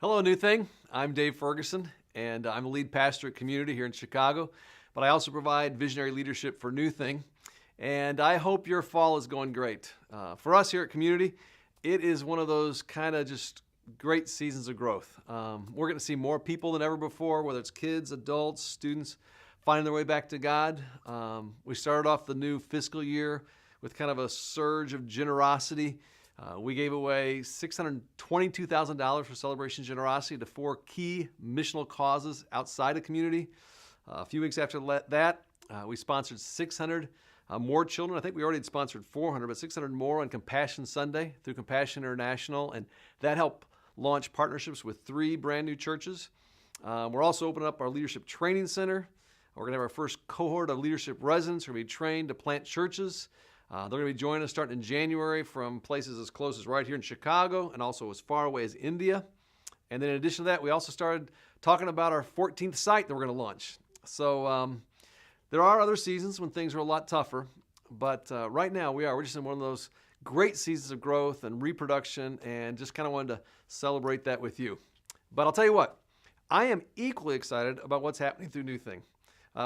Hello, NewThing. I'm Dave Ferguson, and I'm the lead pastor at Community here in Chicago, but I also provide visionary leadership for NewThing, and I hope your fall is going great. For us here at Community, it is one of those kind of just great seasons of growth. We're going to see more people than ever before, whether it's kids, adults, students, finding their way back to God. We started off the new fiscal year with kind of a surge of generosity. We gave away $622,000 for Celebration Generosity to 4 key missional causes outside of Community. A few weeks after that, we sponsored 600 more children. I think we already had sponsored 400, but 600 more on Compassion Sunday through Compassion International, and that helped launch partnerships with 3 brand new churches. We're also opening up our Leadership Training Center. We're going to have our first cohort of leadership residents who are going to be trained to plant churches. They're going to be joining us starting in January from places as close as right here in Chicago and also as far away as India. And then in addition to that, we also started talking about our 14th site that we're going to launch. So there are other seasons when things are a lot tougher, but right now we're just in one of those great seasons of growth and reproduction, and just kind of wanted to celebrate that with you. But I'll tell you what, I am equally excited about what's happening through NewThing.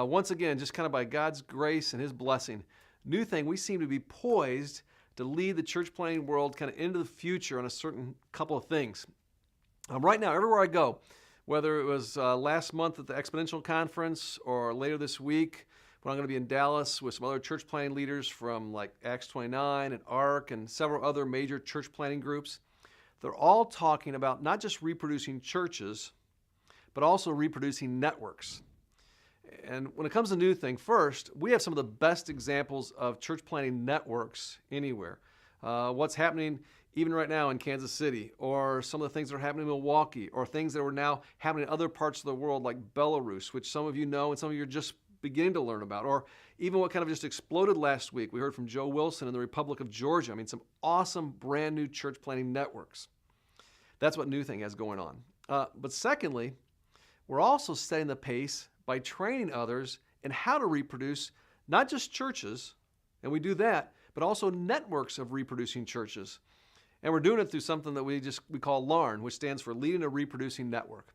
Once again, just kind of by God's grace and His blessing, NewThing, we seem to be poised to lead the church planting world kind of into the future on a certain couple of things. Right now, everywhere I go, whether it was last month at the Exponential Conference or later this week when I'm going to be in Dallas with some other church planting leaders from like Acts 29 and ARC and several other major church planting groups, they're all talking about not just reproducing churches, but also reproducing networks. And when it comes to NewThing, first, we have some of the best examples of church planting networks anywhere. What's happening even right now in Kansas City, or some of the things that are happening in Milwaukee, or things that are now happening in other parts of the world like Belarus, which some of you know and some of you are just beginning to learn about, or even what kind of just exploded last week. We heard from Joe Wilson in the Republic of Georgia. I mean, some awesome brand new church planting networks. That's what NewThing has going on. But secondly, we're also setting the pace by training others in how to reproduce not just churches, and we do that, but also networks of reproducing churches. And we're doing it through something that we call LARN, which stands for Leading a Reproducing Network.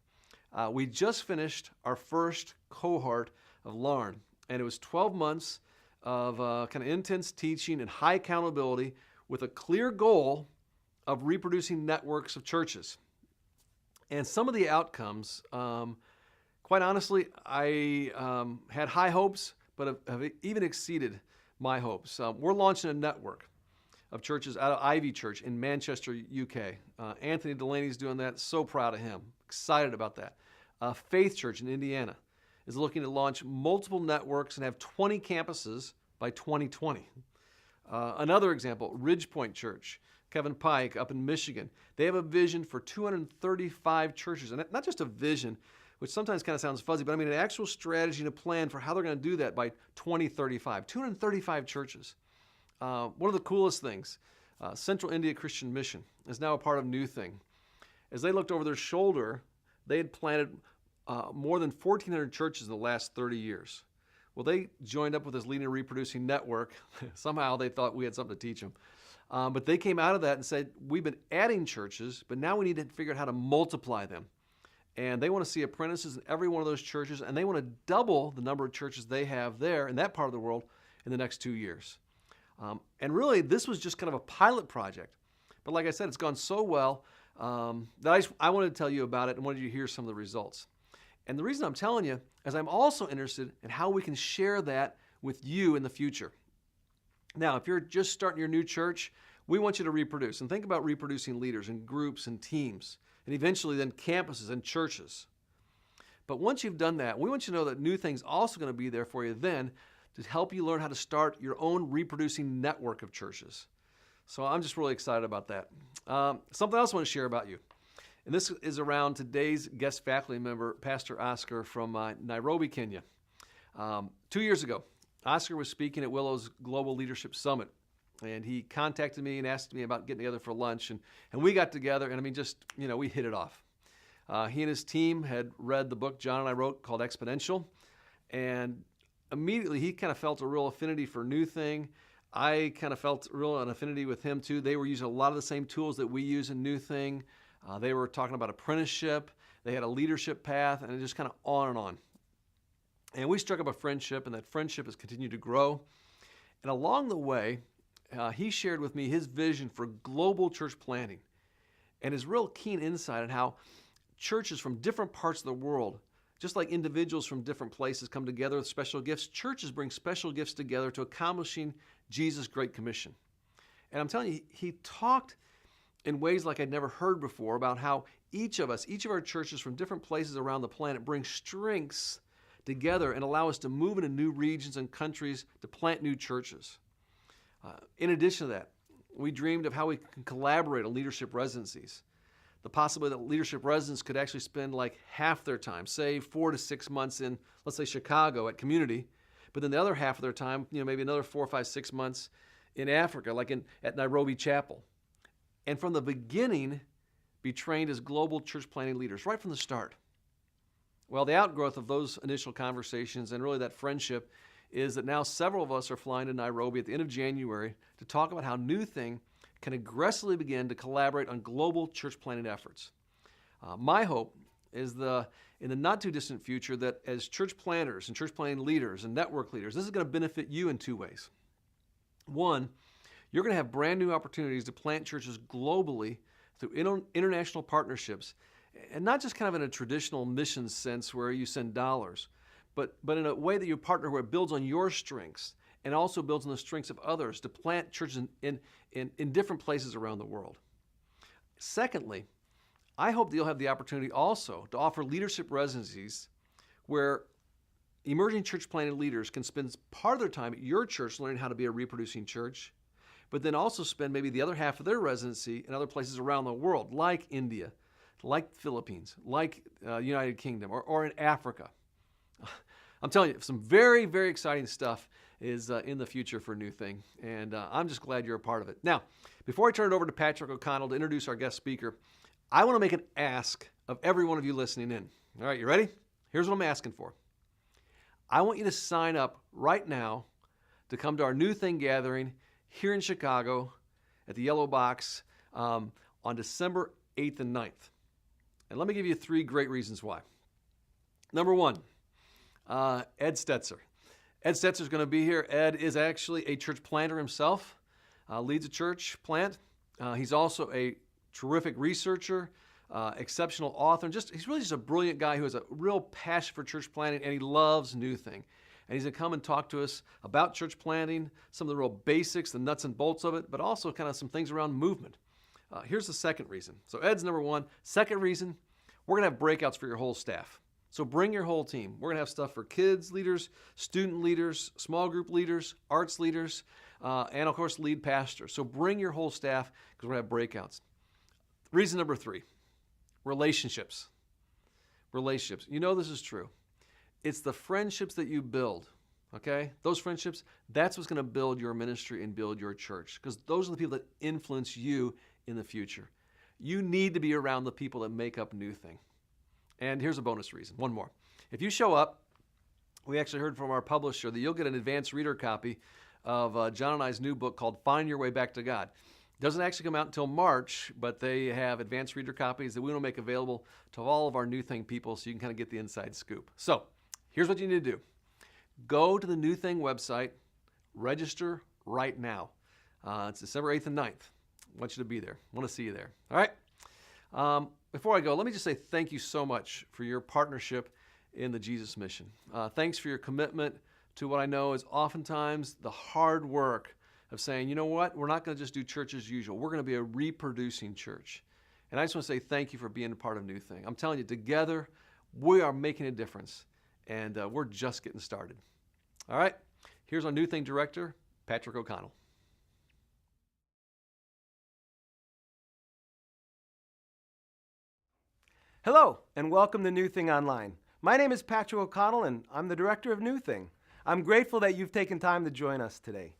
We just finished our first cohort of LARN, and it was 12 months of kind of intense teaching and high accountability with a clear goal of reproducing networks of churches. And some of the outcomes, quite honestly, I had high hopes, but have even exceeded my hopes. We're launching a network of churches out of Ivy Church in Manchester, UK. Anthony Delaney's doing that. So proud of him. Excited about that. Faith Church in Indiana is looking to launch multiple networks and have 20 campuses by 2020. Another example, Ridgepoint Church, Kevin Pike up in Michigan. They have a vision for 235 churches, and not just a vision, which sometimes kind of sounds fuzzy, but I mean an actual strategy and a plan for how they're going to do that by 2035. 235 churches. One of the coolest things, Central India Christian Mission is now a part of NewThing. As they looked over their shoulder, they had planted more than 1,400 churches in the last 30 years. Well, they joined up with this Leading and Reproducing Network. Somehow they thought we had something to teach them. But they came out of that and said, we've been adding churches, but now we need to figure out how to multiply them. And they want to see apprentices in every one of those churches, and they want to double the number of churches they have there in that part of the world in the next 2 years. And really, this was just kind of a pilot project. But like I said, it's gone so well that I wanted to tell you about it and wanted you to hear some of the results. And the reason I'm telling you is I'm also interested in how we can share that with you in the future. Now, if you're just starting your new church, we want you to reproduce. And think about reproducing leaders and groups and teams, and eventually then campuses and churches. But once you've done that, we want you to know that NewThing's also going to be there for you then to help you learn how to start your own reproducing network of churches. So I'm just really excited about that. Something else I want to share about you. And this is around today's guest faculty member, Pastor Oscar from Nairobi, Kenya. 2 years ago, Oscar was speaking at Willow's Global Leadership Summit. And he contacted me and asked me about getting together for lunch. And we got together, and we hit it off. He and his team had read the book John and I wrote called Exponential. And immediately he kind of felt a real affinity for NewThing. I kind of felt an affinity with him too. They were using a lot of the same tools that we use in NewThing. They were talking about apprenticeship. They had a leadership path, and it just kind of on and on. And we struck up a friendship, and that friendship has continued to grow. And along the way, he shared with me his vision for global church planting and his real keen insight on how churches from different parts of the world, just like individuals from different places come together with special gifts, churches bring special gifts together to accomplishing Jesus' Great Commission. And I'm telling you, he talked in ways like I'd never heard before about how each of our churches from different places around the planet bring strengths together and allow us to move into new regions and countries to plant new churches. In addition to that, we dreamed of how we can collaborate on leadership residencies. The possibility that leadership residents could actually spend like half their time, say 4 to 6 months in, let's say, Chicago at Community, but then the other half of their time, maybe another 4, 5, 6 months in Africa, like at Nairobi Chapel. And from the beginning, be trained as global church planting leaders, right from the start. Well, the outgrowth of those initial conversations and really that friendship is that now several of us are flying to Nairobi at the end of January to talk about how NewThing can aggressively begin to collaborate on global church planting efforts. My hope is in the not too distant future that as church planters and church planting leaders and network leaders, this is going to benefit you in 2 ways. One, you're going to have brand new opportunities to plant churches globally through international partnerships, and not just kind of in a traditional mission sense where you send dollars, but in a way that you partner where it builds on your strengths and also builds on the strengths of others to plant churches in different places around the world. Secondly, I hope that you'll have the opportunity also to offer leadership residencies where emerging church planting leaders can spend part of their time at your church learning how to be a reproducing church, but then also spend maybe the other half of their residency in other places around the world, like India, like Philippines, like United Kingdom, or in Africa. I'm telling you, some very, very exciting stuff is in the future for NewThing, and I'm just glad you're a part of it. Now, before I turn it over to Patrick O'Connell to introduce our guest speaker, I want to make an ask of every one of you listening in. All right, you ready? Here's what I'm asking for. I want you to sign up right now to come to our NewThing gathering here in Chicago at the Yellow Box on December 8th and 9th. And let me give you 3 great reasons why. Number 1, Ed Stetzer. Ed Stetzer is going to be here. Ed is actually a church planter himself, leads a church plant. He's also a terrific researcher, exceptional author. He's really just a brilliant guy who has a real passion for church planting, and he loves NewThing. And he's going to come and talk to us about church planting, some of the real basics, the nuts and bolts of it, but also kind of some things around movement. Here's the second reason. So Ed's number 1. Second reason, we're going to have breakouts for your whole staff. So bring your whole team. We're going to have stuff for kids leaders, student leaders, small group leaders, arts leaders, and of course lead pastors. So bring your whole staff because we're going to have breakouts. Reason number 3, relationships. Relationships. You know this is true. It's the friendships that you build, okay? Those friendships, that's what's going to build your ministry and build your church, because those are the people that influence you in the future. You need to be around the people that make up NewThing. And here's a bonus reason, one more. If you show up, we actually heard from our publisher that you'll get an advanced reader copy of John and I's new book called Find Your Way Back to God. Doesn't actually come out until March, but they have advanced reader copies that we will make available to all of our NewThing people so you can kind of get the inside scoop. So here's what you need to do. Go to the NewThing website, register right now. It's December 8th and 9th. I want you to be there. I want to see you there. All right? Before I go, let me just say thank you so much for your partnership in the Jesus mission. Thanks for your commitment to what I know is oftentimes the hard work of saying, you know what, we're not going to just do church as usual. We're going to be a reproducing church. And I just want to say thank you for being a part of NewThing. I'm telling you, together, we are making a difference, and we're just getting started. All right, here's our NewThing director, Patrick O'Connell. Hello, and welcome to NewThing Online. My name is Patrick O'Connell, and I'm the director of NewThing. I'm grateful that you've taken time to join us today.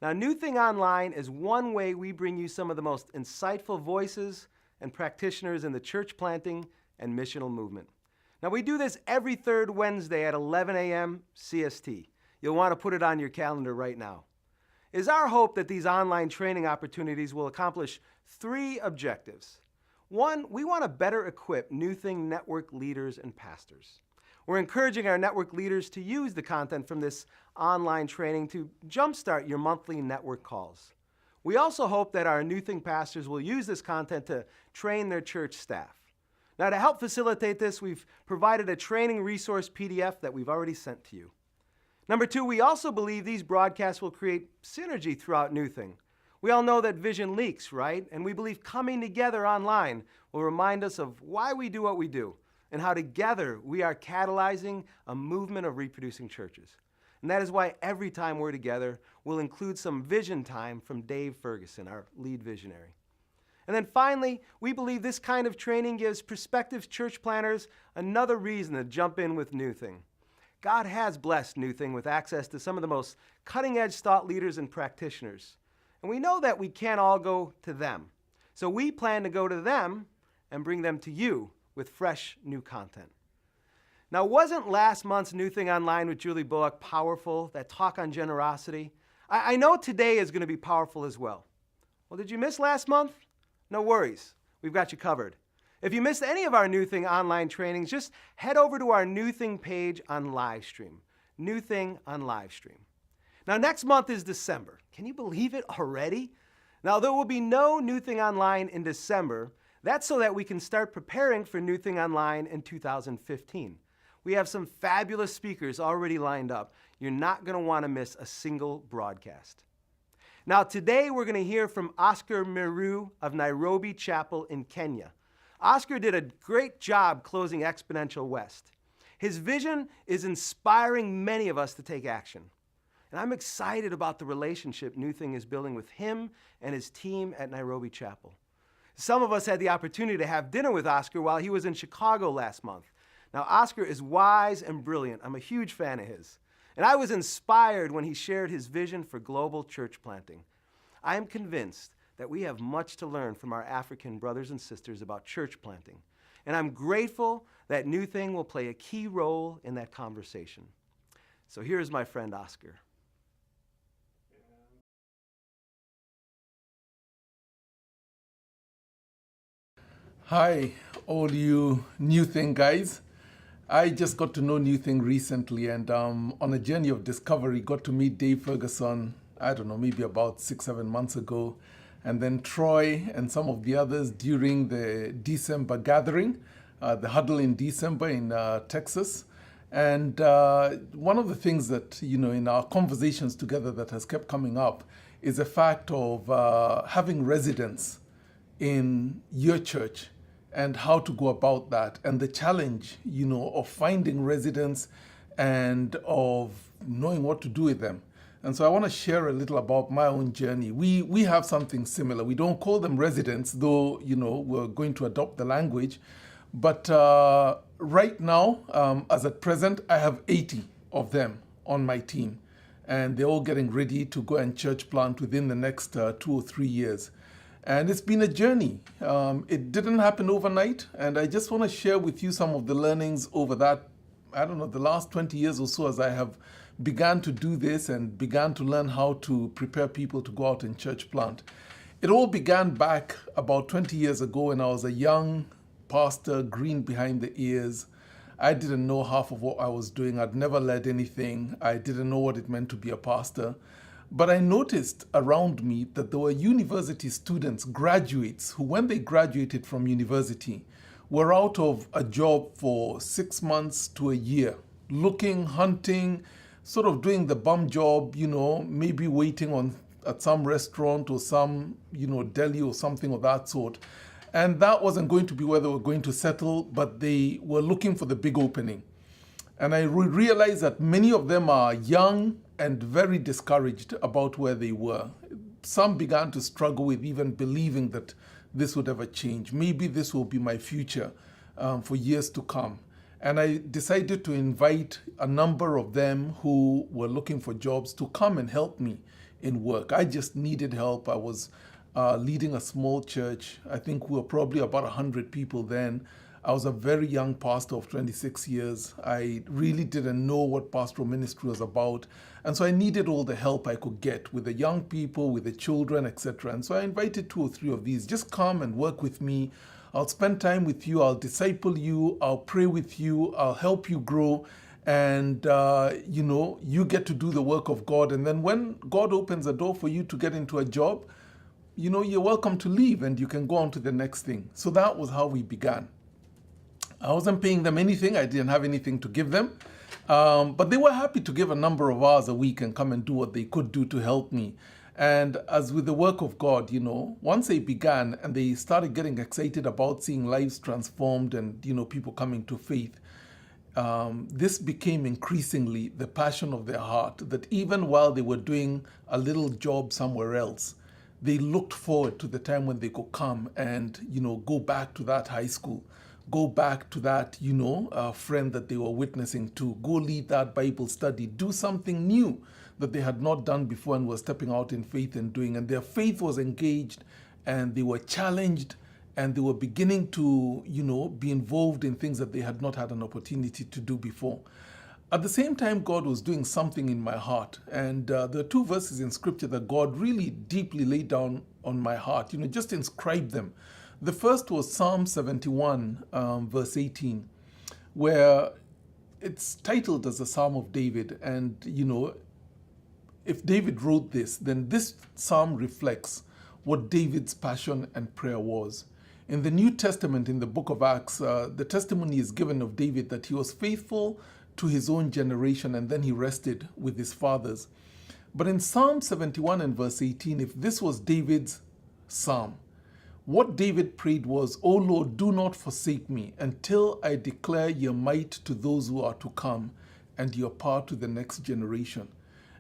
Now, NewThing Online is one way we bring you some of the most insightful voices and practitioners in the church planting and missional movement. Now, we do this every third Wednesday at 11 a.m. CST. You'll want to put it on your calendar right now. It is our hope that these online training opportunities will accomplish three objectives. One, we want to better equip NewThing network leaders and pastors. We're encouraging our network leaders to use the content from this online training to jumpstart your monthly network calls. We also hope that our NewThing pastors will use this content to train their church staff. Now, to help facilitate this, we've provided a training resource PDF that we've already sent to you. Number two, we also believe these broadcasts will create synergy throughout NewThing. We all know that vision leaks, right? And we believe coming together online will remind us of why we do what we do and how together we are catalyzing a movement of reproducing churches. And that is why every time we're together, we'll include some vision time from Dave Ferguson, our lead visionary. And then finally, we believe this kind of training gives prospective church planners another reason to jump in with NewThing. God has blessed NewThing with access to some of the most cutting-edge thought leaders and practitioners. And we know that we can't all go to them. So we plan to go to them and bring them to you with fresh new content. Now, wasn't last month's NewThing Online with Julie Bullock powerful, that talk on generosity? I know today is going to be powerful as well. Well, did you miss last month? No worries. We've got you covered. If you missed any of our NewThing Online trainings, just head over to our NewThing page on Livestream. NewThing on Livestream. Now, next month is December. Can you believe it already? Now, there will be no NewThing Online in December. That's so that we can start preparing for NewThing Online in 2015. We have some fabulous speakers already lined up. You're not going to want to miss a single broadcast. Now, today we're going to hear from Oscar Muirui of Nairobi Chapel in Kenya. Oscar did a great job closing Exponential West. His vision is inspiring many of us to take action. And I'm excited about the relationship NewThing is building with him and his team at Nairobi Chapel. Some of us had the opportunity to have dinner with Oscar while he was in Chicago last month. Now, Oscar is wise and brilliant. I'm a huge fan of his. And I was inspired when he shared his vision for global church planting. I am convinced that we have much to learn from our African brothers and sisters about church planting. And I'm grateful that NewThing will play a key role in that conversation. So here's my friend Oscar. Hi, all you NewThing guys. I just got to know NewThing recently, and on a journey of discovery, got to meet Dave Ferguson, I don't know, maybe about 6-7 months ago, and then Troy and some of the others during the December gathering, the huddle in December in Texas. And one of the things that, in our conversations together that has kept coming up is the fact of having residents in your church and how to go about that, and the challenge, of finding residents and of knowing what to do with them. And so I want to share a little about my own journey. We have something similar. We don't call them residents, though, we're going to adopt the language. But right now, as at present, I have 80 of them on my team. And they're all getting ready to go and church plant within the next 2 or 3 years. And it's been a journey. It didn't happen overnight. And I just want to share with you some of the learnings over that, the last 20 years or so, as I have began to do this and began to learn how to prepare people to go out and church plant. It all began back about 20 years ago when I was a young pastor, green behind the ears. I didn't know half of what I was doing. I'd never led anything. I didn't know what it meant to be a pastor. But I noticed around me that there were university students, graduates, who when they graduated from university were out of a job for 6 months to a year, looking, hunting, sort of doing the bum job, maybe waiting at some restaurant or some, deli or something of that sort. And that wasn't going to be where they were going to settle, but they were looking for the big opening. And I realized that many of them are young and very discouraged about where they were. Some began to struggle with even believing that this would ever change. Maybe this will be my future for years to come. And I decided to invite a number of them who were looking for jobs to come and help me in work. I just needed help. I was leading a small church. I think we were probably about 100 people then. I was a very young pastor of 26 years. I really didn't know what pastoral ministry was about. And so I needed all the help I could get with the young people, with the children, etc. And so I invited 2 or 3 of these. Just come and work with me. I'll spend time with you. I'll disciple you. I'll pray with you. I'll help you grow. And, you get to do the work of God. And then when God opens a door for you to get into a job, you're welcome to leave and you can go on to the next thing. So that was how we began. I wasn't paying them anything. I didn't have anything to give them. But they were happy to give a number of hours a week and come and do what they could do to help me. And as with the work of God, once they began and they started getting excited about seeing lives transformed and, people coming to faith, this became increasingly the passion of their heart, that even while they were doing a little job somewhere else, they looked forward to the time when they could come and, go back to that high school, go back to that, friend that they were witnessing to, go lead that Bible study, do something new that they had not done before and were stepping out in faith and doing. And their faith was engaged and they were challenged and they were beginning to, be involved in things that they had not had an opportunity to do before. At the same time, God was doing something in my heart. And there are 2 verses in Scripture that God really deeply laid down on my heart, just inscribed them. The first was Psalm 71, verse 18, where it's titled as a Psalm of David. And, if David wrote this, then this psalm reflects what David's passion and prayer was. In the New Testament, in the book of Acts, the testimony is given of David that he was faithful to his own generation and then he rested with his fathers. But in Psalm 71 and verse 18, if this was David's psalm, what David prayed was, "O Lord, do not forsake me until I declare your might to those who are to come and your power to the next generation."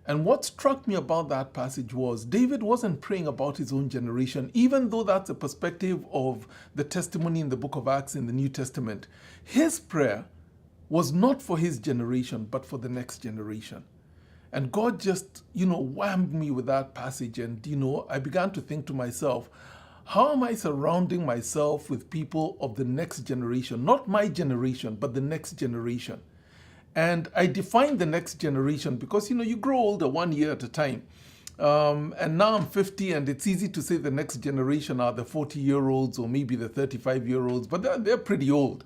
And what struck me about that passage was David wasn't praying about his own generation, even though that's a perspective of the testimony in the book of Acts in the New Testament. His prayer was not for his generation, but for the next generation. And God just, whammed me with that passage. And, I began to think to myself, how am I surrounding myself with people of the next generation? Not my generation, but the next generation. And I define the next generation because, you grow older 1 year at a time. And now I'm 50 and it's easy to say the next generation are the 40-year-olds or maybe the 35-year-olds, but they're pretty old.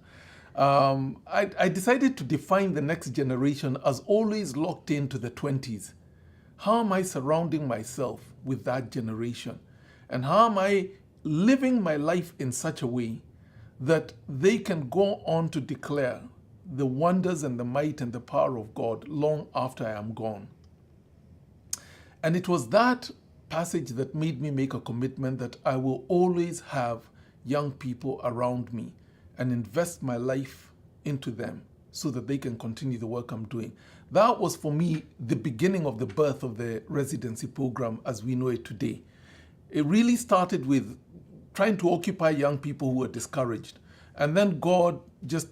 I decided to define the next generation as always locked into the 20s. How am I surrounding myself with that generation? And how am I living my life in such a way that they can go on to declare the wonders and the might and the power of God long after I am gone? And it was that passage that made me make a commitment that I will always have young people around me and invest my life into them so that they can continue the work I'm doing. That was for me the beginning of the birth of the residency program as we know it today. It really started with trying to occupy young people who were discouraged. And then God just,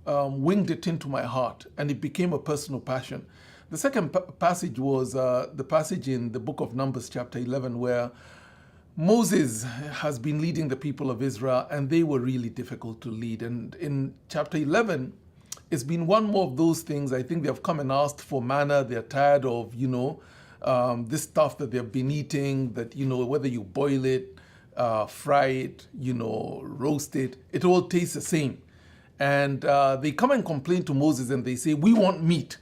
winged it into my heart and it became a personal passion. The second passage was the passage in the book of Numbers chapter 11 where Moses has been leading the people of Israel and they were really difficult to lead. And in chapter 11, it's been one more of those things. I think they have come and asked for manna. They're tired of, this stuff that they've been eating, that, whether you boil it, fry it, roast it, it all tastes the same. And they come and complain to Moses and they say, we want meat,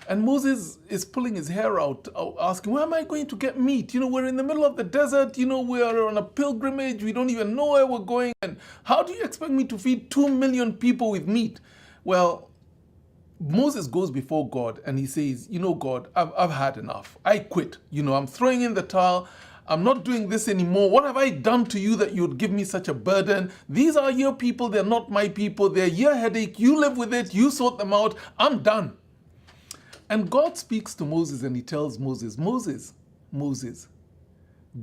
And Moses is pulling his hair out, asking, where am I going to get meat? We're in the middle of the desert, we are on a pilgrimage, we don't even know where we're going. And how do you expect me to feed 2 million people with meat? Well, Moses goes before God and he says, God, I've had enough. I quit. I'm throwing in the towel. I'm not doing this anymore. What have I done to you that you would give me such a burden? These are your people. They're not my people. They're your headache. You live with it. You sort them out. I'm done. And God speaks to Moses and he tells Moses, Moses,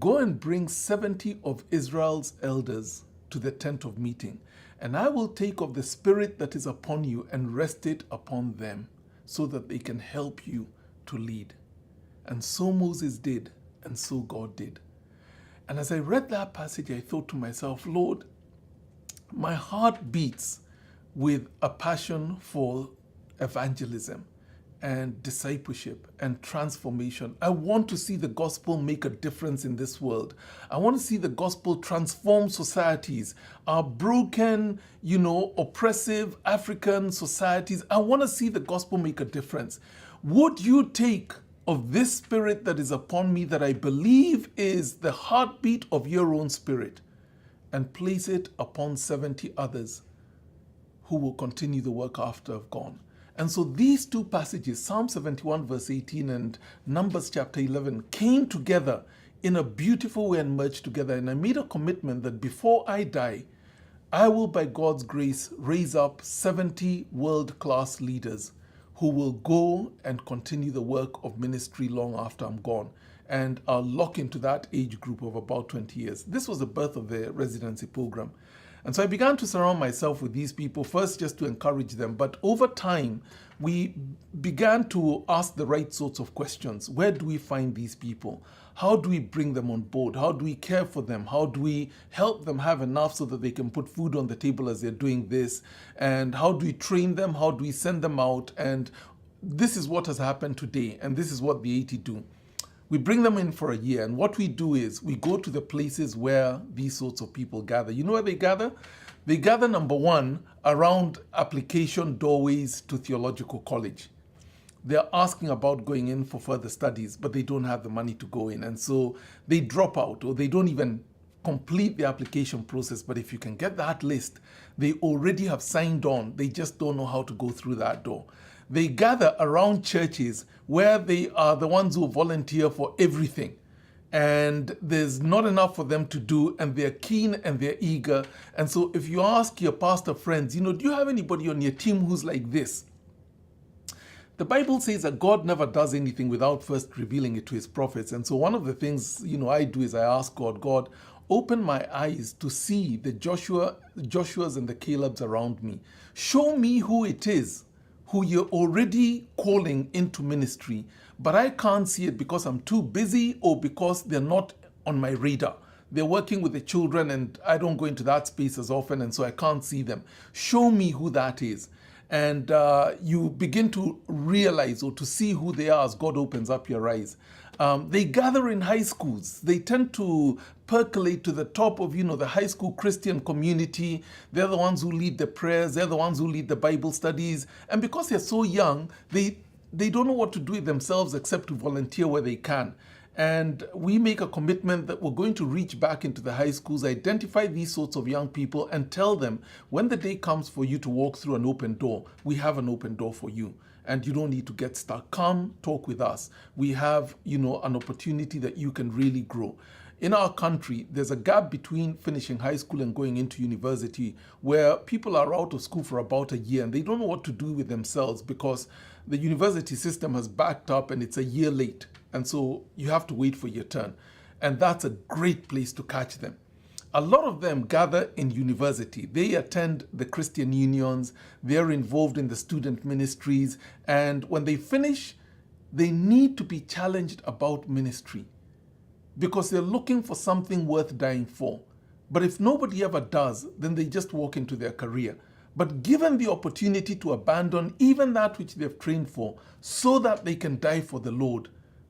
go and bring 70 of Israel's elders to the tent of meeting, and I will take of the spirit that is upon you and rest it upon them, so that they can help you to lead. And so Moses did, and so God did. And as I read that passage, I thought to myself, Lord, my heart beats with a passion for evangelism and discipleship and transformation. I want to see the gospel make a difference in this world. I want to see the gospel transform societies, our broken, oppressive African societies. I want to see the gospel make a difference. Would you take of this spirit that is upon me, that I believe is the heartbeat of your own spirit, and place it upon 70 others who will continue the work after I've gone? And so these two passages, Psalm 71 verse 18 and Numbers chapter 11, came together in a beautiful way and merged together. And I made a commitment that before I die, I will, by God's grace, raise up 70 world-class leaders who will go and continue the work of ministry long after I'm gone. And I'll lock into that age group of about 20 years. This was the birth of the residency program. And so I began to surround myself with these people, first just to encourage them. But over time, we began to ask the right sorts of questions. Where do we find these people? How do we bring them on board? How do we care for them? How do we help them have enough so that they can put food on the table as they're doing this? And how do we train them? How do we send them out? And this is what has happened today. And this is what the 80 do. We bring them in for a year, and what we do is we go to the places where these sorts of people gather. You know where they gather? They gather, number one, around application doorways to theological college. They're asking about going in for further studies, but they don't have the money to go in. And so they drop out, or they don't even complete the application process. But if you can get that list, they already have signed on. They just don't know how to go through that door. They gather around churches where they are the ones who volunteer for everything. And there's not enough for them to do, and they're keen and they're eager. And so if you ask your pastor friends, do you have anybody on your team who's like this? The Bible says that God never does anything without first revealing it to his prophets. And so one of the things, I do is I ask God, open my eyes to see the Joshuas and the Calebs around me. Show me who it is who you're already calling into ministry, but I can't see it because I'm too busy or because they're not on my radar. They're working with the children and I don't go into that space as often, and so I can't see them. Show me who that is. And you begin to realize or to see who they are as God opens up your eyes. They gather in high schools. They tend to percolate to the top of, the high school Christian community. They're the ones who lead the prayers. They're the ones who lead the Bible studies. And because they're so young, they don't know what to do with themselves except to volunteer where they can. And we make a commitment that we're going to reach back into the high schools, identify these sorts of young people, and tell them when the day comes for you to walk through an open door, we have an open door for you. And you don't need to get stuck. Come talk with us. We have, an opportunity that you can really grow. In our country, there's a gap between finishing high school and going into university where people are out of school for about a year and they don't know what to do with themselves because the university system has backed up and it's a year late. And so you have to wait for your turn. And that's a great place to catch them. A lot of them gather in university. They attend the Christian unions. They're involved in the student ministries. And when they finish, they need to be challenged about ministry because they're looking for something worth dying for. But if nobody ever does, then they just walk into their career. But given the opportunity to abandon even that which they've trained for so that they can die for the Lord,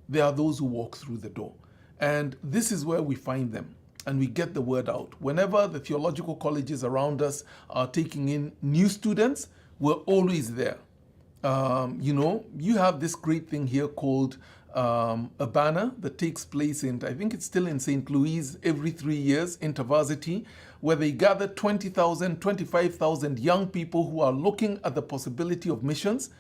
there are those who walk through the door. And this is where we find them and we get the word out. Whenever the theological colleges around us are taking in new students, we're always there. You have this great thing here called Urbana that takes place in, I think it's still in St. Louis every 3 years, InterVarsity, where they gather 20,000, 25,000 young people who are looking at the possibility of missions.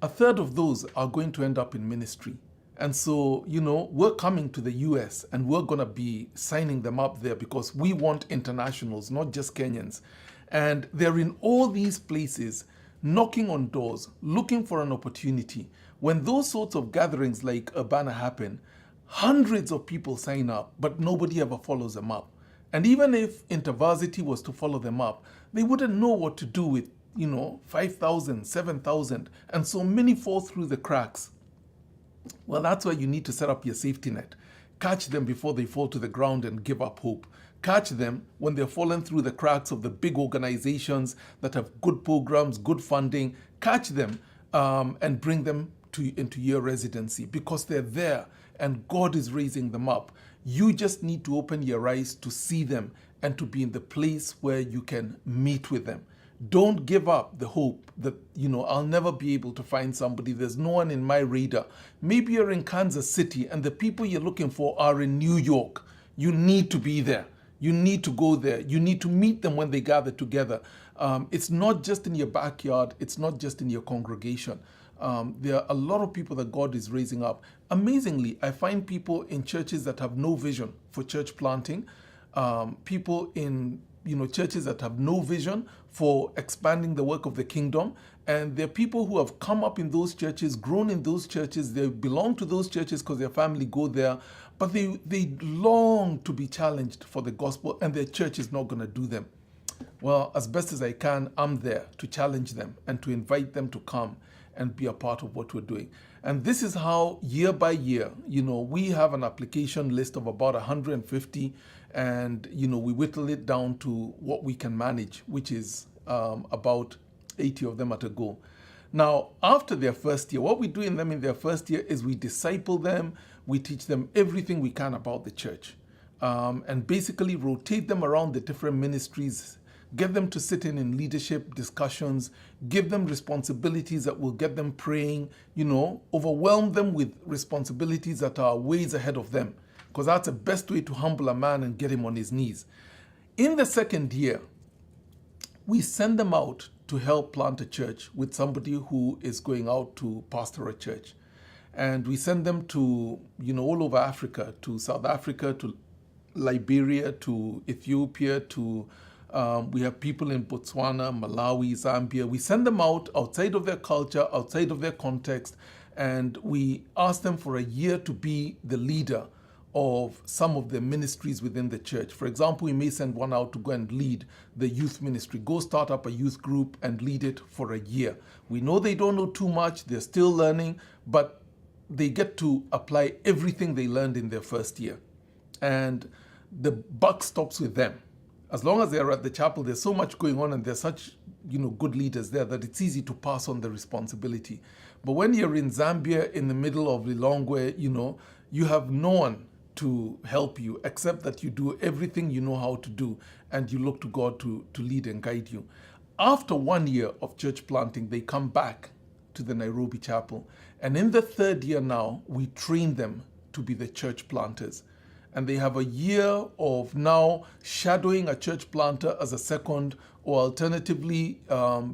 A third of those are going to end up in ministry. And so, we're coming to the US and we're going to be signing them up there because we want internationals, not just Kenyans. And they're in all these places, knocking on doors, looking for an opportunity. When those sorts of gatherings like Urbana happen, hundreds of people sign up, but nobody ever follows them up. And even if InterVarsity was to follow them up, they wouldn't know what to do with, 5,000, 7,000. And so many fall through the cracks. Well, that's why you need to set up your safety net. Catch them before they fall to the ground and give up hope. Catch them when they're falling through the cracks of the big organizations that have good programs, good funding. Catch them and bring them into your residency because they're there and God is raising them up. You just need to open your eyes to see them and to be in the place where you can meet with them. Don't give up the hope that, I'll never be able to find somebody. There's no one in my radar. Maybe you're in Kansas City and the people you're looking for are in New York. You need to be there. You need to go there. You need to meet them when they gather together. It's not just in your backyard. It's not just in your congregation. There are a lot of people that God is raising up. Amazingly, I find people in churches that have no vision for church planting, people in churches that have no vision for expanding the work of the kingdom. And there are people who have come up in those churches, grown in those churches. They belong to those churches because their family go there. But they long to be challenged for the gospel and their church is not going to do them. Well, as best as I can, I'm there to challenge them and to invite them to come and be a part of what we're doing. And this is how year by year, we have an application list of about 150 and, we whittle it down to what we can manage, which is about 80 of them at a go. Now, after their first year, what we do in them in their first year is we disciple them, we teach them everything we can about the church, and basically rotate them around the different ministries, get them to sit in leadership discussions, give them responsibilities that will get them praying, overwhelm them with responsibilities that are ways ahead of them, because that's the best way to humble a man and get him on his knees. In the second year, we send them out to help plant a church with somebody who is going out to pastor a church. And we send them to, all over Africa, to South Africa, to Liberia, to Ethiopia, to we have people in Botswana, Malawi, Zambia. We send them out outside of their culture, outside of their context, and we ask them for a year to be the leader of some of the ministries within the church. For example, we may send one out to go and lead the youth ministry. Go start up a youth group and lead it for a year. We know they don't know too much. They're still learning, but they get to apply everything they learned in their first year. And the buck stops with them. As long as they're at the chapel, there's so much going on and there's such, good leaders there that it's easy to pass on the responsibility. But when you're in Zambia, in the middle of Lilongwe, you have no one to help you except that you do everything you know how to do and you look to God to lead and guide you. After 1 year of church planting, they come back to the Nairobi chapel. And in the third year now, we train them to be the church planters. And they have a year of now shadowing a church planter as a second, or alternatively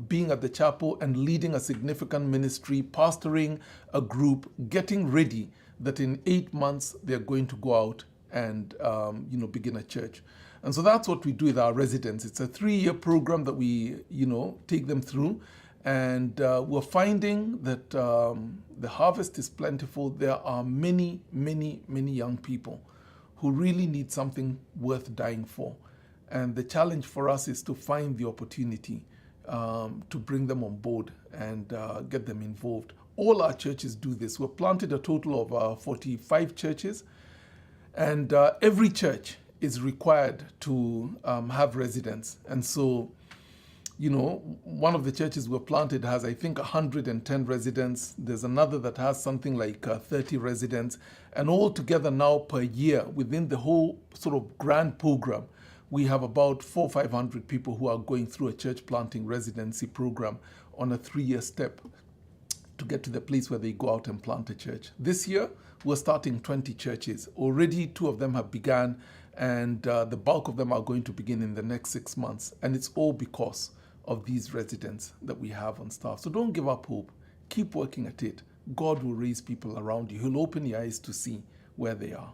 being at the chapel and leading a significant ministry, pastoring a group, getting ready that in 8 months they're going to go out and begin a church. And so that's what we do with our residents. It's a 3-year program that we take them through. And we're finding that the harvest is plentiful. There are many, many, many young people who really need something worth dying for. And the challenge for us is to find the opportunity to bring them on board and get them involved. All our churches do this. We've planted a total of 45 churches, and every church is required to have residents. And so One of the churches we've planted has, I think, 110 residents. There's another that has something like 30 residents. And all together now per year, within the whole sort of grand program, we have about 400 or 500 people who are going through a church planting residency program on a 3-year step to get to the place where they go out and plant a church. This year, we're starting 20 churches. Already 2 of them have begun, and the bulk of them are going to begin in the next 6 months. And it's all because of these residents that we have on staff. So don't give up hope. Keep working at it. God will raise people around you. He'll open your eyes to see where they are.